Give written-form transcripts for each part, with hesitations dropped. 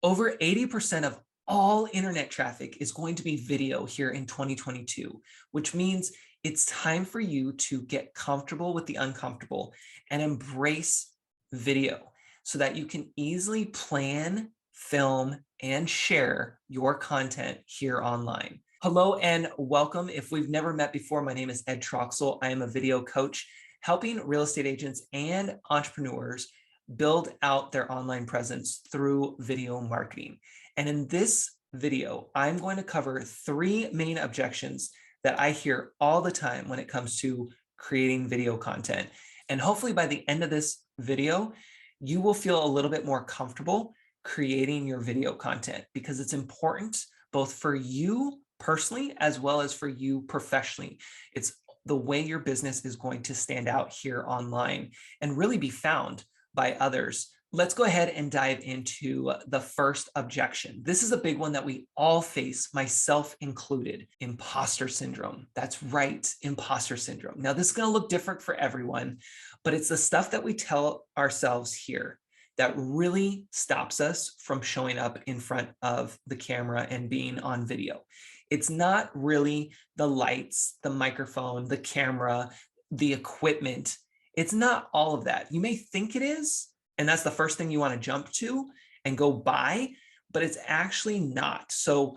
Over 80% of all internet traffic is going to be video here in 2022, which means it's time for you to get comfortable with the uncomfortable and embrace video so that you can easily plan, film, and share your content here online. Hello and welcome. If we've never met before, my name is Ed Troxell. I am a video coach helping real estate agents and entrepreneurs build out their online presence through video marketing. And in this video, I'm going to cover three main objections that I hear all the time when it comes to creating video content. And hopefully by the end of this video, you will feel a little bit more comfortable creating your video content because it's important both for you personally as well as for you professionally. It's the way your business is going to stand out here online and really be found by others. Let's go ahead and dive into the first objection. This is a big one that we all face, myself included: imposter syndrome. That's right, imposter syndrome. Now, this is going to look different for everyone, but it's the stuff that we tell ourselves here that really stops us from showing up in front of the camera and being on video. It's not really the lights, the microphone, the camera, the equipment. It's not all of that. You may think it is, and that's the first thing you want to jump to and go buy, but it's actually not. So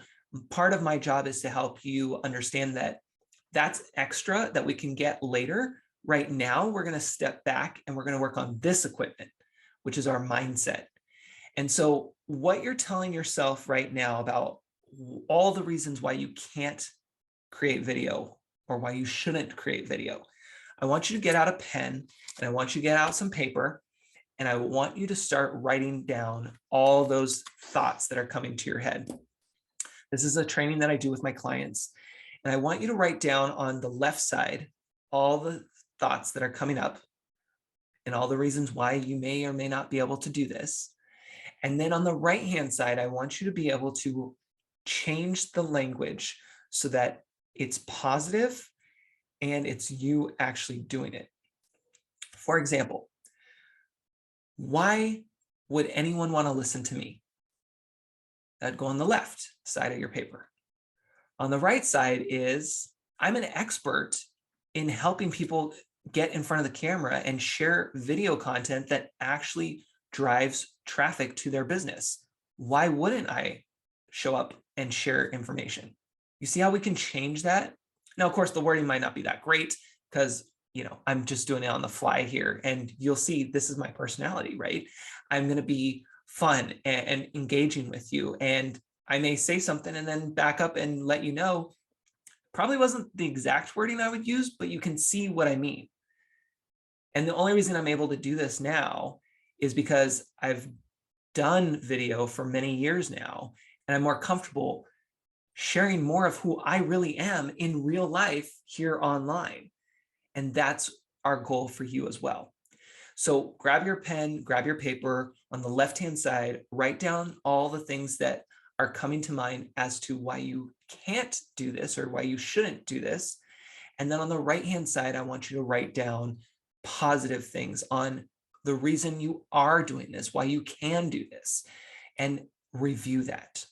part of my job is to help you understand that that's extra that we can get later. Right now, we're going to step back and we're going to work on this equipment, which is our mindset. And so what you're telling yourself right now about all the reasons why you can't create video or why you shouldn't create video, I want you to get out a pen and I want you to get out some paper and I want you to start writing down all those thoughts that are coming to your head. This is a training that I do with my clients. And I want you to write down on the left side all the thoughts that are coming up and all the reasons why you may or may not be able to do this. And then on the right-hand side, I want you to be able to change the language so that it's positive and it's you actually doing it. For example, why would anyone want to listen to me? That'd go on the left side of your paper. On the right side is, I'm an expert in helping people get in front of the camera and share video content that actually drives traffic to their business. Why wouldn't I show up and share information? You see how we can change that? Now, of course, the wording might not be that great because, I'm just doing it on the fly here. And you'll see this is my personality, right? I'm going to be fun and engaging with you. And I may say something and then back up and let you know, probably wasn't the exact wording I would use, but you can see what I mean. And the only reason I'm able to do this now is because I've done video for many years now, and I'm more comfortable sharing more of who I really am in real life here online. And that's our goal for you as well. So grab your pen, grab your paper. On the left-hand side, write down all the things that are coming to mind as to why you can't do this or why you shouldn't do this. And then on the right-hand side, I want you to write down positive things on the reason you are doing this, why you can do this, and review that.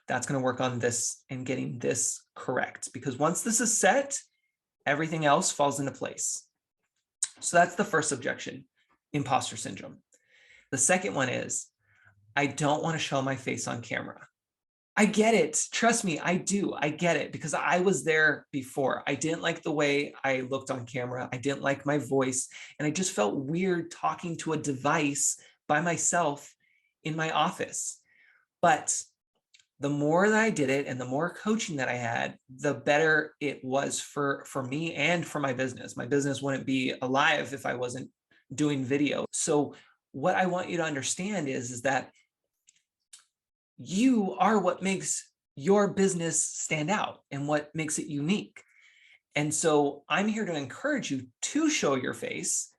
That's going to work on this and getting this correct, because once this is set, everything else falls into place. So that's the first objection, imposter syndrome. The second one is, I don't want to show my face on camera. I get it. Trust me, I do. I get it because I was there before. I didn't like the way I looked on camera. I didn't like my voice. And I just felt weird talking to a device by myself in my office. But the more that I did it and the more coaching that I had, the better it was for me and for my business. My business wouldn't be alive if I wasn't doing video. So what I want you to understand is that you are what makes your business stand out and what makes it unique. And so I'm here to encourage you to show your face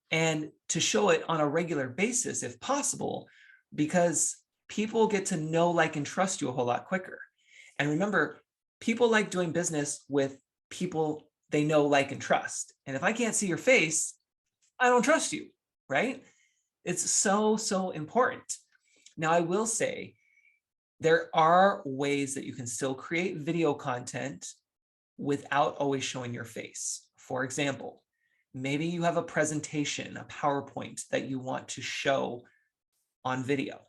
and to show it on a regular basis if possible, because people get to know, like, and trust you a whole lot quicker. And remember, people like doing business with people they know, like, and trust. And if I can't see your face, I don't trust you, right? It's so, so important. Now, I will say, There are ways that you can still create video content without always showing your face. For example, maybe you have a presentation, a PowerPoint that you want to show on video.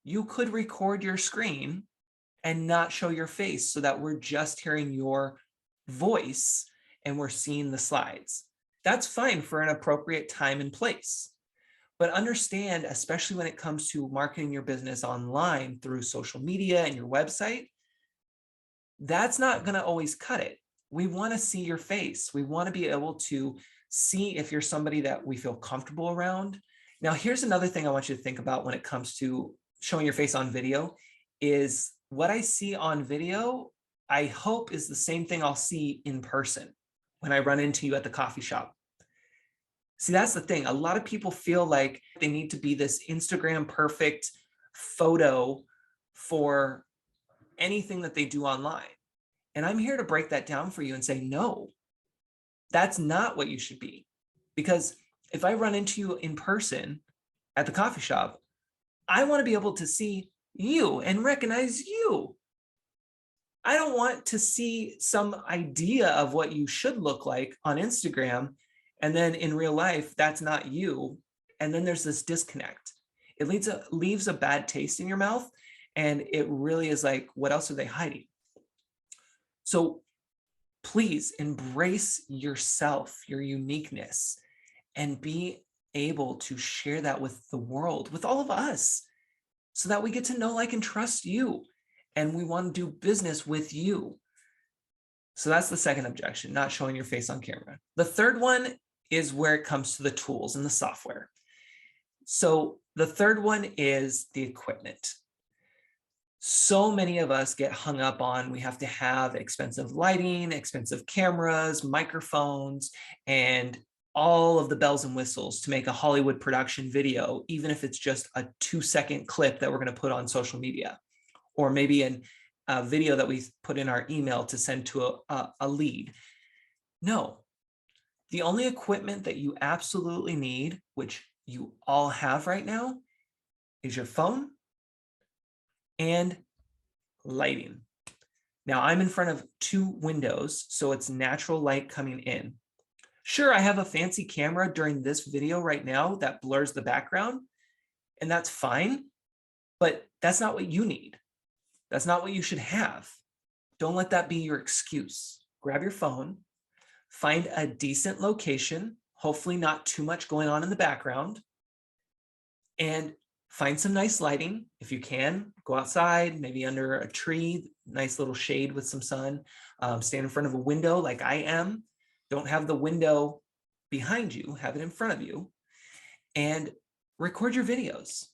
You could record your screen and not show your face so that we're just hearing your voice and we're seeing the slides. That's fine for an appropriate time and place. But understand, especially when it comes to marketing your business online through social media and your website, that's not going to always cut it. We want to see your face. We want to be able to see if you're somebody that we feel comfortable around. Now, here's another thing I want you to think about when it comes to showing your face on video is what I see on video, I hope is the same thing I'll see in person when I run into you at the coffee shop. See, that's the thing. A lot of people feel like they need to be this Instagram perfect photo for anything that they do online. And I'm here to break that down for you and say, no, that's not what you should be. Because if I run into you in person at the coffee shop, I want to be able to see you and recognize you. I don't want to see some idea of what you should look like on Instagram, and then in real life, that's not you. And then there's this disconnect. It leaves a bad taste in your mouth. And it really is like, what else are they hiding? So please embrace yourself, your uniqueness, and be able to share that with the world, with all of us, so that we get to know, like, and trust you. And we want to do business with you. So that's the second objection, not showing your face on camera. The third one is where it comes to the tools and the software. So the third one is the equipment. So many of us get hung up on, we have to have expensive lighting, expensive cameras, microphones, and all of the bells and whistles to make a Hollywood production video, even if it's just a 2-second clip that we're going to put on social media, or maybe a video that we put in our email to send to a lead. No, the only equipment that you absolutely need, which you all have right now, is your phone and lighting. Now, I'm in front of 2 windows, so it's natural light coming in. Sure, I have a fancy camera during this video right now that blurs the background, and that's fine, but that's not what you need. That's not what you should have. Don't let that be your excuse. Grab your phone, find a decent location, hopefully not too much going on in the background, and find some nice lighting. If you can, go outside, maybe under a tree, nice little shade with some sun. Stand in front of a window like I am. Don't have the window behind you, have it in front of you, and record your videos.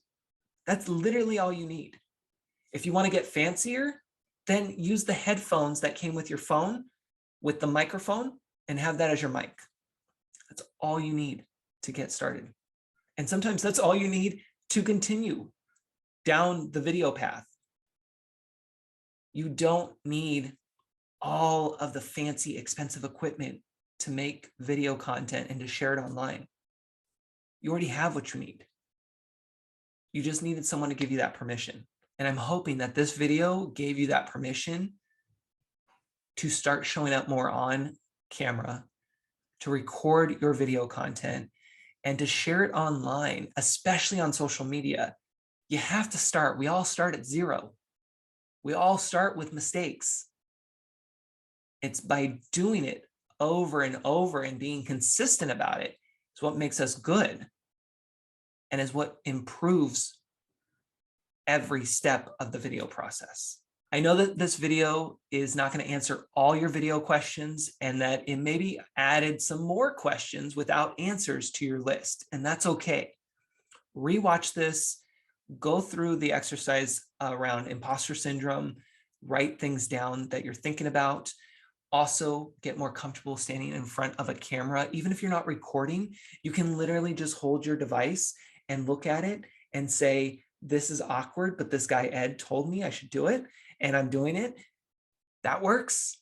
That's literally all you need. If you want to get fancier, then use the headphones that came with your phone with the microphone and have that as your mic. That's all you need to get started. And sometimes that's all you need to continue down the video path. You don't need all of the fancy, expensive equipment to make video content and to share it online. You already have what you need. You just needed someone to give you that permission. And I'm hoping that this video gave you that permission to start showing up more on camera, to record your video content, and to share it online, especially on social media. You have to start. We all start at 0. We all start with mistakes. It's by doing it over and over and being consistent about it is what makes us good and is what improves every step of the video process. I know that this video is not going to answer all your video questions and that it maybe added some more questions without answers to your list, and that's okay. Rewatch this, go through the exercise around imposter syndrome, write things down that you're thinking about. Also, get more comfortable standing in front of a camera. Even if you're not recording, you can literally just hold your device and look at it and say, this is awkward, but this guy Ed told me I should do it, and I'm doing it. That works.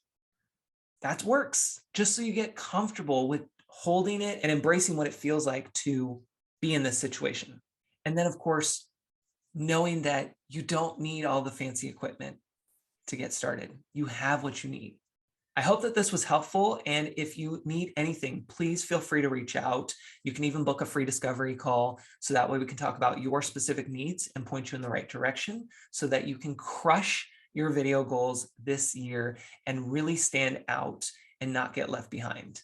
That works. Just so you get comfortable with holding it and embracing what it feels like to be in this situation. And then, of course, knowing that You don't need all the fancy equipment to get started. You have what you need. I hope that this was helpful. And if you need anything, please feel free to reach out. You can even book a free discovery call so that way we can talk about your specific needs and point you in the right direction so that you can crush your video goals this year and really stand out and not get left behind.